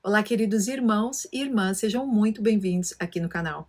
Olá, queridos irmãos e irmãs, sejam muito bem-vindos aqui no canal.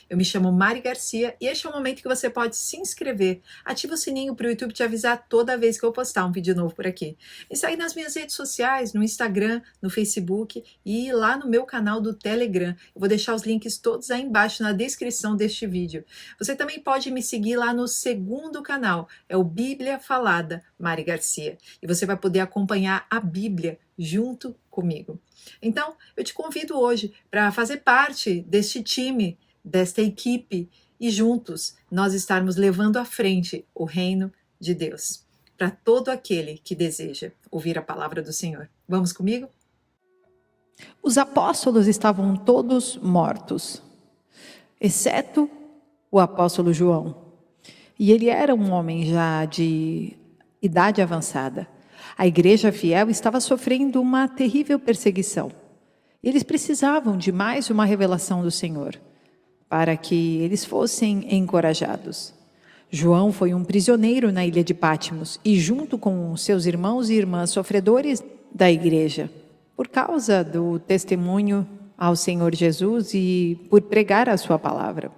Eu me chamo Mari Garcia e este é o momento que você pode se inscrever. Ativa o sininho para o YouTube te avisar toda vez que eu postar um vídeo novo por aqui. Me segue nas minhas redes sociais, no Instagram, no Facebook e lá no meu canal do Telegram. Eu vou deixar os links todos aí embaixo na descrição deste vídeo. Você também pode me seguir lá no segundo canal, é o Bíblia Falada Mari Garcia. E você vai poder acompanhar a Bíblia junto comigo. Então, eu te convido hoje para fazer parte deste time, desta equipe, e juntos nós estarmos levando à frente o reino de Deus, para todo aquele que deseja ouvir a palavra do Senhor. Vamos comigo? Os apóstolos estavam todos mortos, exceto o apóstolo João. E ele era um homem já de idade avançada. A igreja fiel estava sofrendo uma terrível perseguição. Eles precisavam de mais uma revelação do Senhor, para que eles fossem encorajados. João foi um prisioneiro na ilha de Patmos e junto com seus irmãos e irmãs sofredores da igreja, por causa do testemunho ao Senhor Jesus e por pregar a sua palavra.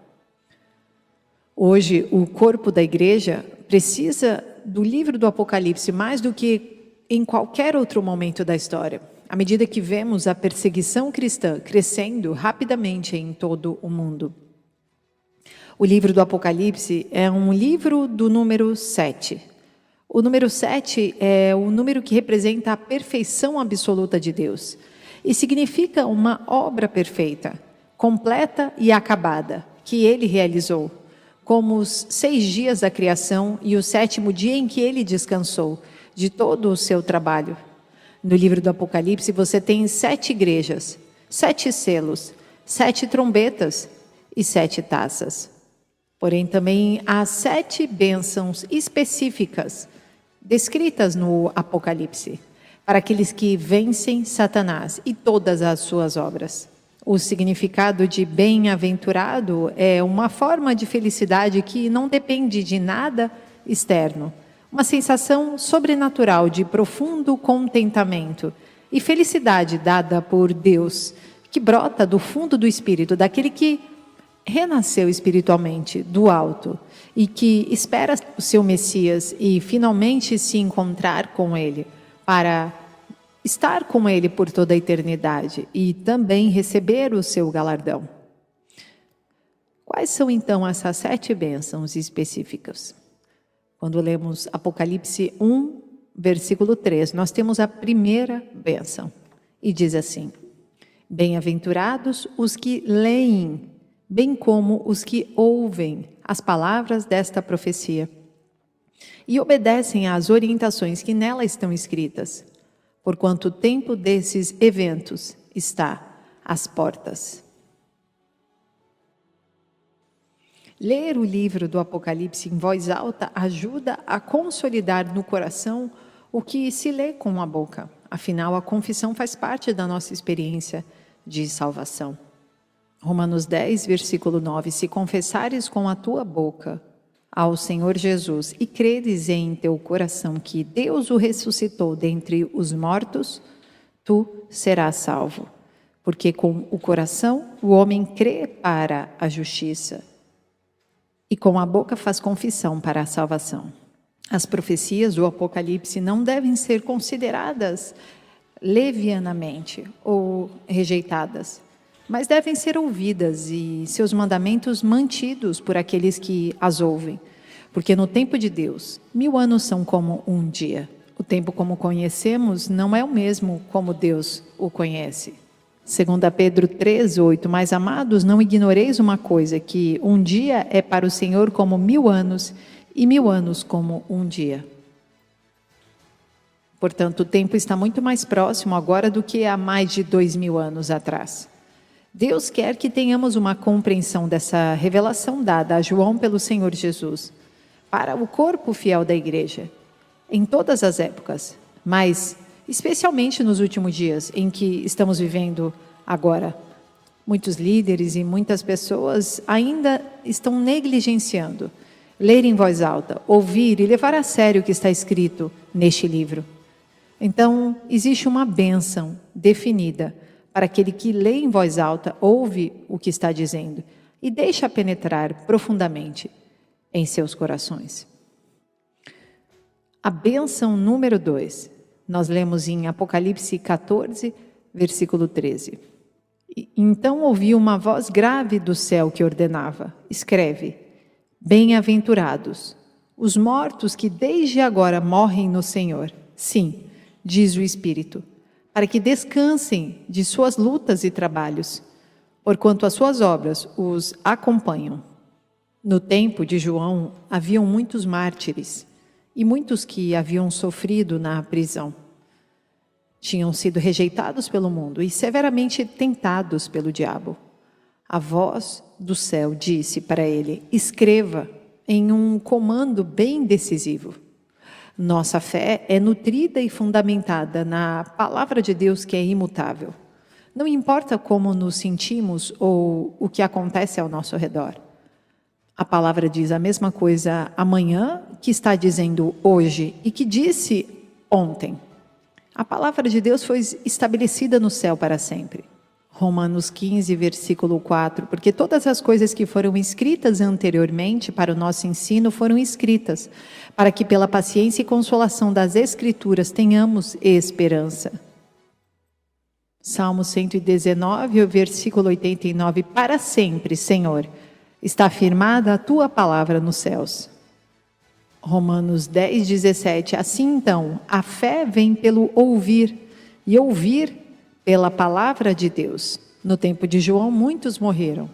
Hoje, o corpo da igreja precisa do livro do Apocalipse mais do que em qualquer outro momento da história, à medida que vemos a perseguição cristã crescendo rapidamente em todo o mundo. O livro do Apocalipse é um livro do número 7. O número 7 é o número que representa a perfeição absoluta de Deus e significa uma obra perfeita, completa e acabada, que Ele realizou, como os 6 dias da criação e o 7º dia em que Ele descansou de todo o seu trabalho. No livro do Apocalipse você tem 7 igrejas, 7 selos, 7 trombetas e 7 taças. Porém também há 7 bênçãos específicas descritas no Apocalipse, para aqueles que vencem Satanás e todas as suas obras. O significado de bem-aventurado é uma forma de felicidade que não depende de nada externo. Uma sensação sobrenatural de profundo contentamento e felicidade dada por Deus, que brota do fundo do espírito, daquele que renasceu espiritualmente do alto e que espera o seu Messias e finalmente se encontrar com ele, para estar com ele por toda a eternidade e também receber o seu galardão. Quais são então essas 7 bênçãos específicas? Quando lemos Apocalipse 1, versículo 3, nós temos a primeira bênção. E diz assim: bem-aventurados os que leem, bem como os que ouvem as palavras desta profecia e obedecem às orientações que nela estão escritas, porquanto o tempo desses eventos está às portas. Ler o livro do Apocalipse em voz alta ajuda a consolidar no coração o que se lê com a boca. Afinal, a confissão faz parte da nossa experiência de salvação. Romanos 10, versículo 9. Se confessares com a tua boca ao Senhor Jesus e creres em teu coração que Deus o ressuscitou dentre os mortos, tu serás salvo. Porque com o coração o homem crê para a justiça e com a boca faz confissão para a salvação. As profecias do Apocalipse não devem ser consideradas levianamente ou rejeitadas, mas devem ser ouvidas e seus mandamentos mantidos por aqueles que as ouvem. Porque no tempo de Deus, 1000 anos são como um dia. O tempo como conhecemos não é o mesmo como Deus o conhece. 2 Pedro 3:8, mas amados, não ignoreis uma coisa, que um dia é para o Senhor como 1000 anos, e 1000 anos como um dia. Portanto, o tempo está muito mais próximo agora do que há mais de 2000 anos atrás. Deus quer que tenhamos uma compreensão dessa revelação dada a João pelo Senhor Jesus, para o corpo fiel da igreja, em todas as épocas, mas especialmente nos últimos dias em que estamos vivendo agora. Muitos líderes e muitas pessoas ainda estão negligenciando ler em voz alta, ouvir e levar a sério o que está escrito neste livro. Então, existe uma bênção definida para aquele que lê em voz alta, ouve o que está dizendo e deixa penetrar profundamente em seus corações. A bênção número 2, nós lemos em Apocalipse 14, versículo 13. Então ouvi uma voz grave do céu que ordenava: escreve, bem-aventurados os mortos que desde agora morrem no Senhor. Sim, diz o Espírito, para que descansem de suas lutas e trabalhos, porquanto as suas obras os acompanham. No tempo de João haviam muitos mártires e muitos que haviam sofrido na prisão. Tinham sido rejeitados pelo mundo e severamente tentados pelo diabo. A voz do céu disse para ele: escreva, em um comando bem decisivo. Nossa fé é nutrida e fundamentada na palavra de Deus, que é imutável. Não importa como nos sentimos ou o que acontece ao nosso redor. A palavra diz a mesma coisa amanhã que está dizendo hoje e que disse ontem. A palavra de Deus foi estabelecida no céu para sempre. Romanos 15, versículo 4, porque todas as coisas que foram escritas anteriormente para o nosso ensino foram escritas, para que pela paciência e consolação das Escrituras tenhamos esperança. Salmo 119, versículo 89, para sempre, Senhor, está firmada a tua palavra nos céus. Romanos 10, 17, assim então, a fé vem pelo ouvir, e ouvir pela palavra de Deus. No tempo de João, muitos morreram.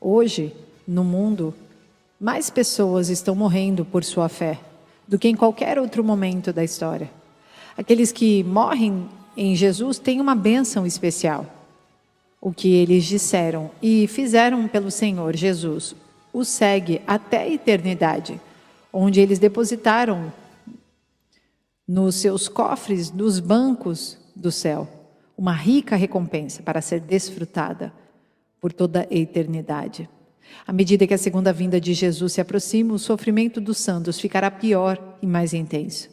Hoje, no mundo, mais pessoas estão morrendo por sua fé do que em qualquer outro momento da história. Aqueles que morrem em Jesus têm uma bênção especial. O que eles disseram e fizeram pelo Senhor Jesus os segue até a eternidade, onde eles depositaram nos seus cofres, nos bancos do céu, uma rica recompensa para ser desfrutada por toda a eternidade. À medida que a segunda vinda de Jesus se aproxima, o sofrimento dos santos ficará pior e mais intenso.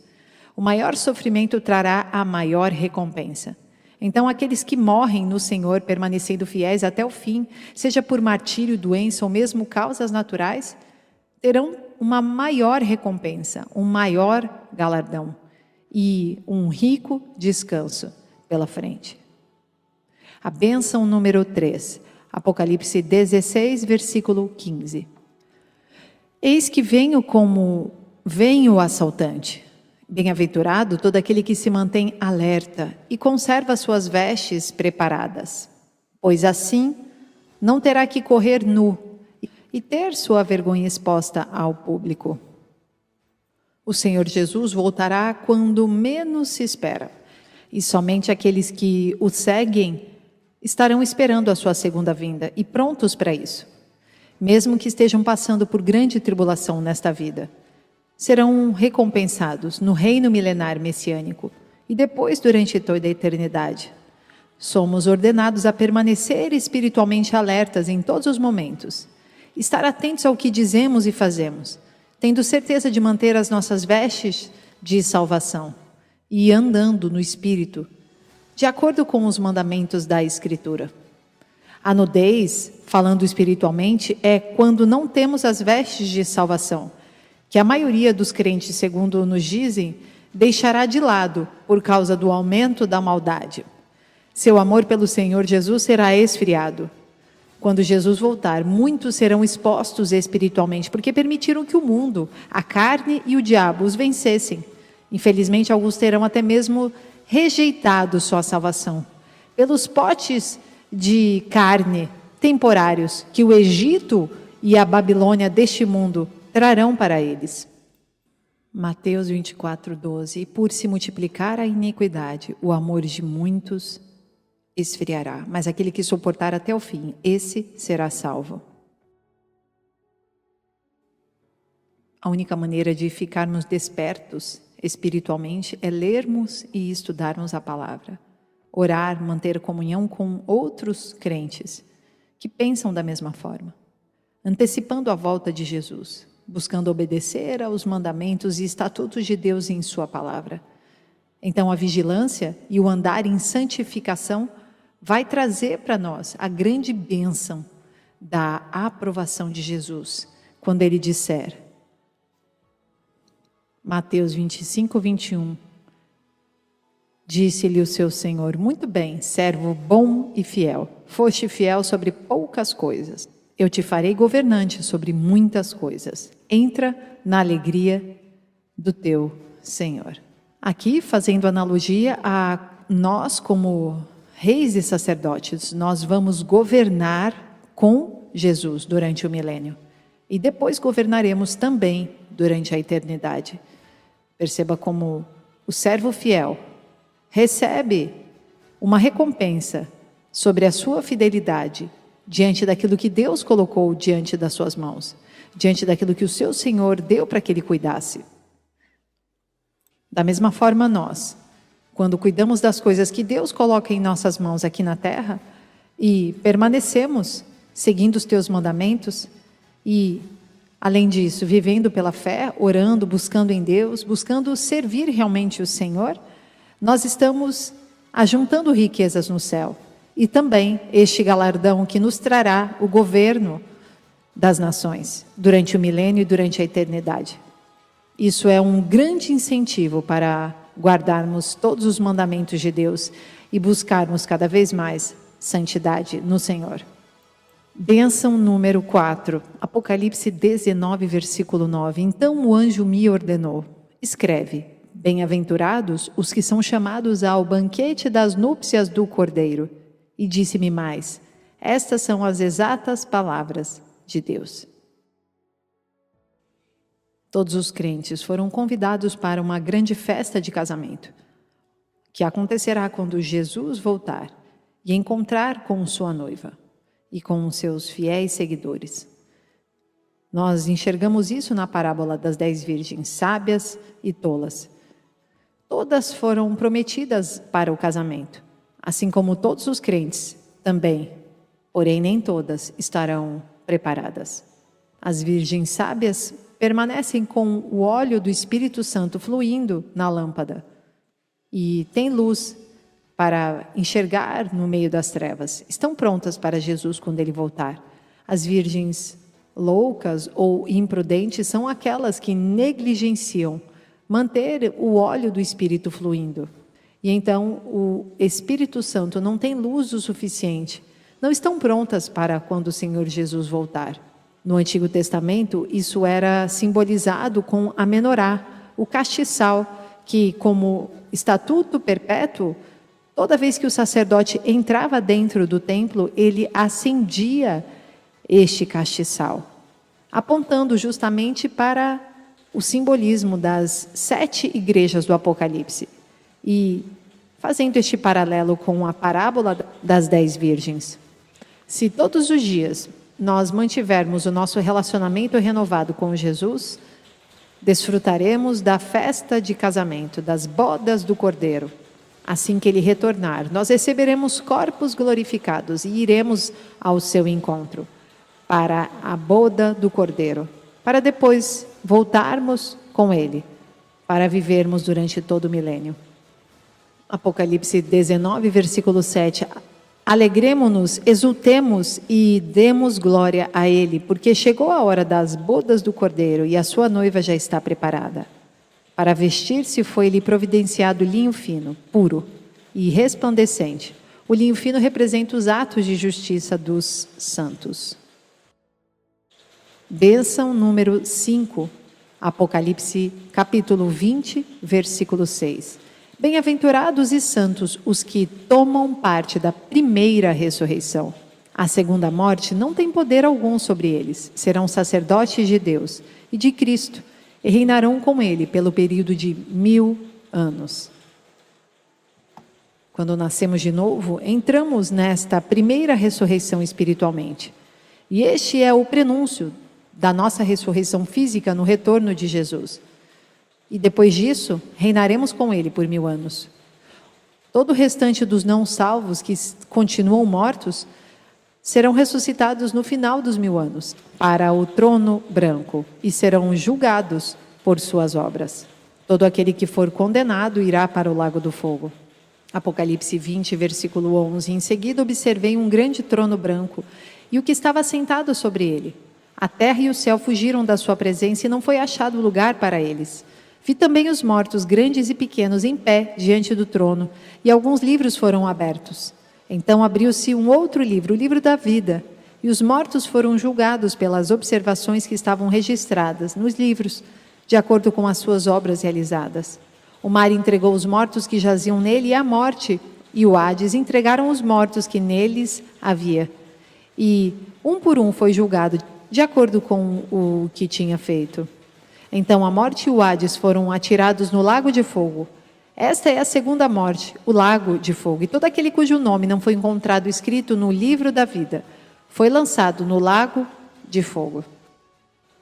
O maior sofrimento trará a maior recompensa. Então, aqueles que morrem no Senhor, permanecendo fiéis até o fim, seja por martírio, doença ou mesmo causas naturais, terão uma maior recompensa, um maior galardão e um rico descanso pela frente. A bênção número 3, Apocalipse 16, versículo 15. Eis que venho como vem o assaltante. Bem-aventurado todo aquele que se mantém alerta e conserva suas vestes preparadas, pois assim não terá que correr nu e ter sua vergonha exposta ao público. O Senhor Jesus voltará quando menos se espera, e somente aqueles que o seguem estarão esperando a sua segunda vinda e prontos para isso. Mesmo que estejam passando por grande tribulação nesta vida, serão recompensados no reino milenar messiânico e depois durante toda a eternidade. Somos ordenados a permanecer espiritualmente alertas em todos os momentos, estar atentos ao que dizemos e fazemos, tendo certeza de manter as nossas vestes de salvação e andando no Espírito, de acordo com os mandamentos da Escritura. A nudez, falando espiritualmente, é quando não temos as vestes de salvação, que a maioria dos crentes, segundo nos dizem, deixará de lado por causa do aumento da maldade. Seu amor pelo Senhor Jesus será esfriado. Quando Jesus voltar, muitos serão expostos espiritualmente, porque permitiram que o mundo, a carne e o diabo os vencessem. Infelizmente, alguns terão até mesmo rejeitado sua salvação pelos potes de carne temporários que o Egito e a Babilônia deste mundo trarão para eles. Mateus 24, 12. E por se multiplicar a iniquidade, o amor de muitos esfriará, mas aquele que suportar até o fim, esse será salvo. A única maneira de ficarmos despertos espiritualmente é lermos e estudarmos a palavra, orar, manter comunhão com outros crentes que pensam da mesma forma, antecipando a volta de Jesus, buscando obedecer aos mandamentos e estatutos de Deus em sua palavra. Então a vigilância e o andar em santificação vai trazer para nós a grande bênção da aprovação de Jesus, quando ele disser, Mateus 25, 21, disse-lhe o seu Senhor, muito bem, servo bom e fiel, foste fiel sobre poucas coisas, eu te farei governante sobre muitas coisas, entra na alegria do teu Senhor. Aqui, fazendo analogia a nós como reis e sacerdotes, nós vamos governar com Jesus durante o milênio. E depois governaremos também durante a eternidade. Perceba como o servo fiel recebe uma recompensa sobre a sua fidelidade diante daquilo que Deus colocou diante das suas mãos, diante daquilo que o seu Senhor deu para que ele cuidasse. Da mesma forma nós, quando cuidamos das coisas que Deus coloca em nossas mãos aqui na terra e permanecemos seguindo os teus mandamentos e, além disso, vivendo pela fé, orando, buscando em Deus, buscando servir realmente o Senhor, nós estamos ajuntando riquezas no céu e também este galardão que nos trará o governo das nações durante o milênio e durante a eternidade. Isso é um grande incentivo para guardarmos todos os mandamentos de Deus e buscarmos cada vez mais santidade no Senhor. Bênção número 4, Apocalipse 19, versículo 9. Então o anjo me ordenou, escreve, bem-aventurados os que são chamados ao banquete das núpcias do Cordeiro. E disse-me mais, estas são as exatas palavras de Deus. Todos os crentes foram convidados para uma grande festa de casamento, que acontecerá quando Jesus voltar e encontrar com sua noiva e com seus fiéis seguidores. Nós enxergamos isso na parábola das 10 virgens sábias e tolas. Todas foram prometidas para o casamento, assim como todos os crentes também, porém nem todas estarão preparadas. As virgens sábias permanecem com o óleo do Espírito Santo fluindo na lâmpada e têm luz para enxergar no meio das trevas. Estão prontas para Jesus quando ele voltar. As virgens loucas ou imprudentes são aquelas que negligenciam manter o óleo do Espírito fluindo. E então o Espírito Santo não tem luz o suficiente. Não estão prontas para quando o Senhor Jesus voltar. No Antigo Testamento, isso era simbolizado com a menorá, o castiçal, que como estatuto perpétuo, toda vez que o sacerdote entrava dentro do templo, ele acendia este castiçal, apontando justamente para o simbolismo das 7 igrejas do Apocalipse. E fazendo este paralelo com a parábola das 10 virgens. Se todos os dias nós mantivermos o nosso relacionamento renovado com Jesus, desfrutaremos da festa de casamento, das bodas do Cordeiro. Assim que ele retornar, nós receberemos corpos glorificados e iremos ao seu encontro para a boda do Cordeiro, para depois voltarmos com ele, para vivermos durante todo o milênio. Apocalipse 19, versículo 7. Alegremo-nos, exultemos e demos glória a Ele, porque chegou a hora das bodas do Cordeiro e a sua noiva já está preparada. Para vestir-se foi-lhe providenciado linho fino, puro e resplandecente. O linho fino representa os atos de justiça dos santos. Bênção número 5, Apocalipse capítulo 20, versículo 6. Bem-aventurados e santos os que tomam parte da primeira ressurreição. A segunda morte não tem poder algum sobre eles. Serão sacerdotes de Deus e de Cristo e reinarão com ele pelo período de 1000 anos. Quando nascemos de novo, entramos nesta primeira ressurreição espiritualmente. E este é o prenúncio da nossa ressurreição física no retorno de Jesus. E depois disso, reinaremos com ele por 1000 anos. Todo o restante dos não salvos que continuam mortos serão ressuscitados no final dos 1000 anos para o trono branco e serão julgados por suas obras. Todo aquele que for condenado irá para o lago do fogo. Apocalipse 20, versículo 11. Em seguida observei um grande trono branco e o que estava sentado sobre ele. A terra e o céu fugiram da sua presença e não foi achado lugar para eles. Vi também os mortos, grandes e pequenos, em pé diante do trono, e alguns livros foram abertos. Então abriu-se um outro livro, o livro da vida, e os mortos foram julgados pelas observações que estavam registradas nos livros, de acordo com as suas obras realizadas. O mar entregou os mortos que jaziam nele, e a morte e o Hades entregaram os mortos que neles havia. E um por um foi julgado de acordo com o que tinha feito. Então a morte e o Hades foram atirados no lago de fogo. Esta é a segunda morte, o lago de fogo. E todo aquele cujo nome não foi encontrado escrito no livro da vida foi lançado no lago de fogo.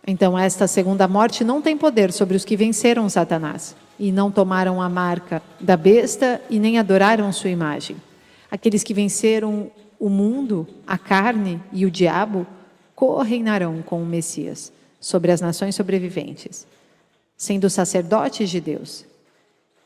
Então esta segunda morte não tem poder sobre os que venceram Satanás e não tomaram a marca da besta e nem adoraram sua imagem. Aqueles que venceram o mundo, a carne e o diabo, co-reinarão com o Messias sobre as nações sobreviventes, sendo sacerdotes de Deus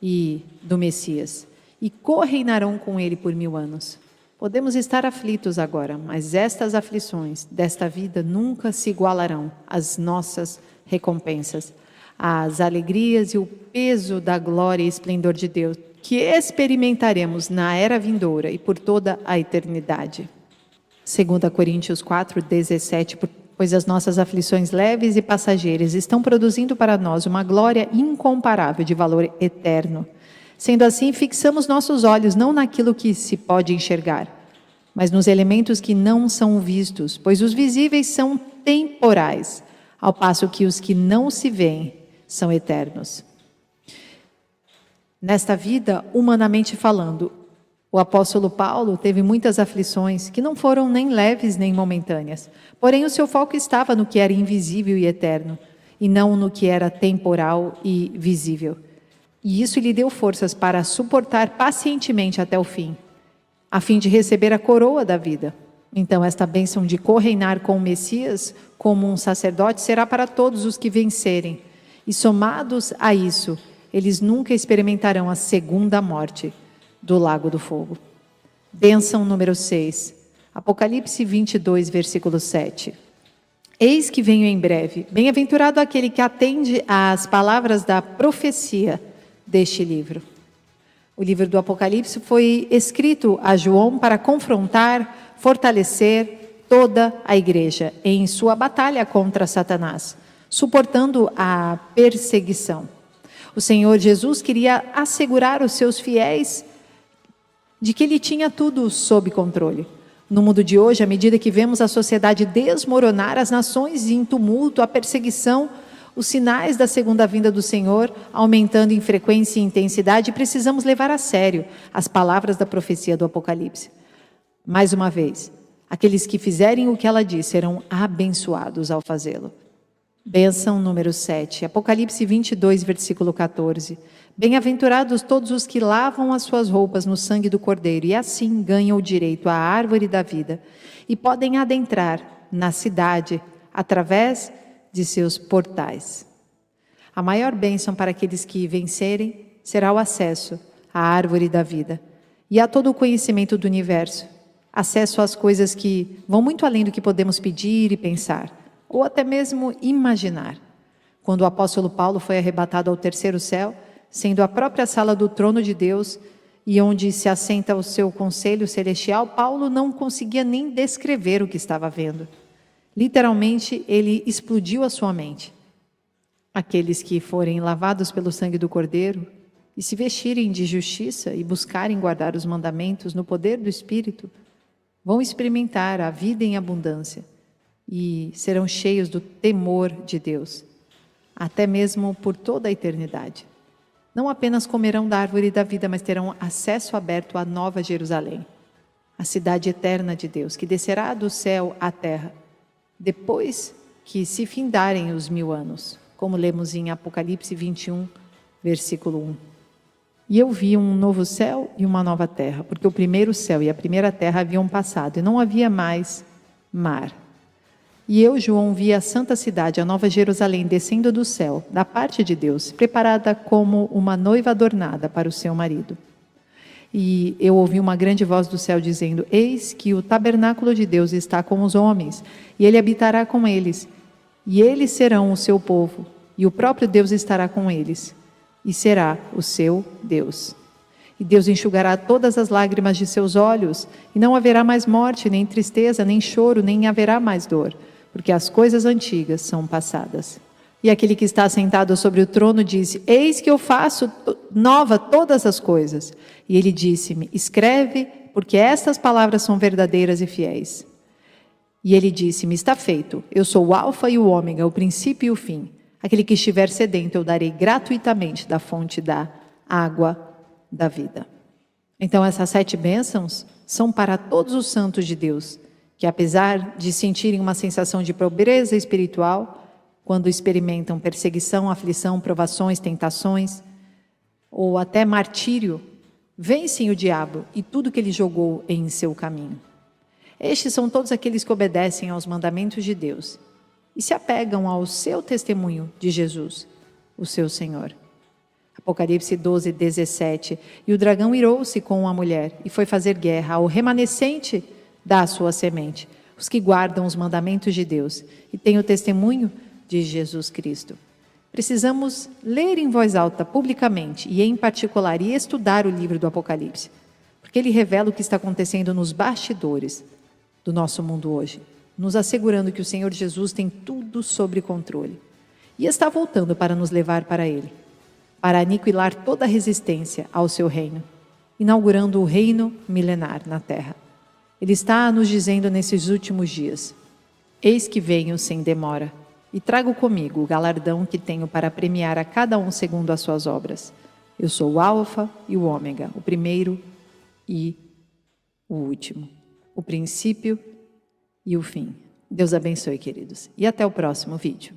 e do Messias, e co-reinarão com ele por 1000 anos. Podemos estar aflitos agora, mas estas aflições desta vida nunca se igualarão às nossas recompensas, às alegrias e o peso da glória e esplendor de Deus, que experimentaremos na era vindoura e por toda a eternidade. 2 Coríntios 4:17, pois as nossas aflições leves e passageiras estão produzindo para nós uma glória incomparável de valor eterno. Sendo assim, fixamos nossos olhos não naquilo que se pode enxergar, mas nos elementos que não são vistos, pois os visíveis são temporais, ao passo que os que não se veem são eternos. Nesta vida, humanamente falando, o apóstolo Paulo teve muitas aflições que não foram nem leves nem momentâneas. Porém, o seu foco estava no que era invisível e eterno, e não no que era temporal e visível. E isso lhe deu forças para suportar pacientemente até o fim, a fim de receber a coroa da vida. Então, esta bênção de co-reinar com o Messias, como um sacerdote, será para todos os que vencerem. E somados a isso, eles nunca experimentarão a segunda morte do lago do fogo. Bênção número 6. Apocalipse 22, versículo 7. Eis que venho em breve. Bem-aventurado aquele que atende às palavras da profecia deste livro. O livro do Apocalipse foi escrito a João para confrontar, fortalecer toda a igreja em sua batalha contra Satanás, suportando a perseguição. O Senhor Jesus queria assegurar os seus fiéis de que ele tinha tudo sob controle. No mundo de hoje, à medida que vemos a sociedade desmoronar, as nações em tumulto, a perseguição, os sinais da segunda vinda do Senhor aumentando em frequência e intensidade, precisamos levar a sério as palavras da profecia do Apocalipse. Mais uma vez, aqueles que fizerem o que ela diz serão abençoados ao fazê-lo. Bênção número 7, Apocalipse 22, versículo 14. Bem-aventurados todos os que lavam as suas roupas no sangue do Cordeiro e assim ganham o direito à árvore da vida e podem adentrar na cidade através de seus portais. A maior bênção para aqueles que vencerem será o acesso à árvore da vida e a todo o conhecimento do universo, acesso às coisas que vão muito além do que podemos pedir e pensar, ou até mesmo imaginar. Quando o apóstolo Paulo foi arrebatado ao terceiro céu, sendo a própria sala do trono de Deus e onde se assenta o seu conselho celestial, Paulo não conseguia nem descrever o que estava vendo. Literalmente, ele explodiu a sua mente. Aqueles que forem lavados pelo sangue do Cordeiro e se vestirem de justiça e buscarem guardar os mandamentos no poder do Espírito, vão experimentar a vida em abundância e serão cheios do temor de Deus, até mesmo por toda a eternidade. Não apenas comerão da árvore da vida, mas terão acesso aberto à Nova Jerusalém, a cidade eterna de Deus, que descerá do céu à terra, depois que se findarem os 1000 anos, como lemos em Apocalipse 21, versículo 1. E eu vi um novo céu e uma nova terra, porque o primeiro céu e a primeira terra haviam passado, e não havia mais mar. E eu, João, vi a santa cidade, a Nova Jerusalém, descendo do céu, da parte de Deus, preparada como uma noiva adornada para o seu marido. E eu ouvi uma grande voz do céu dizendo: eis que o tabernáculo de Deus está com os homens, e ele habitará com eles, e eles serão o seu povo, e o próprio Deus estará com eles, e será o seu Deus. E Deus enxugará todas as lágrimas de seus olhos, e não haverá mais morte, nem tristeza, nem choro, nem haverá mais dor, porque as coisas antigas são passadas. E aquele que está sentado sobre o trono disse: eis que eu faço nova todas as coisas. E ele disse-me: escreve, porque estas palavras são verdadeiras e fiéis. E ele disse-me: está feito, eu sou o alfa e o ômega, o princípio e o fim. Aquele que estiver sedento, eu darei gratuitamente da fonte da água da vida. Então essas 7 bênçãos são para todos os santos de Deus, que apesar de sentirem uma sensação de pobreza espiritual, quando experimentam perseguição, aflição, provações, tentações, ou até martírio, vencem o diabo e tudo que ele jogou em seu caminho. Estes são todos aqueles que obedecem aos mandamentos de Deus e se apegam ao seu testemunho de Jesus, o seu Senhor. Apocalipse 12, 17. E o dragão irou-se com a mulher e foi fazer guerra ao remanescente da sua semente, os que guardam os mandamentos de Deus e têm o testemunho de Jesus Cristo. Precisamos ler em voz alta, publicamente, e em particular, e estudar o livro do Apocalipse, porque ele revela o que está acontecendo nos bastidores do nosso mundo hoje, nos assegurando que o Senhor Jesus tem tudo sob controle e está voltando para nos levar para Ele, para aniquilar toda resistência ao seu reino, inaugurando o reino milenar na terra. Ele está nos dizendo nesses últimos dias: eis que venho sem demora, e trago comigo o galardão que tenho para premiar a cada um segundo as suas obras. Eu sou o alfa e o ômega, o primeiro e o último, o princípio e o fim. Deus abençoe, queridos, e até o próximo vídeo.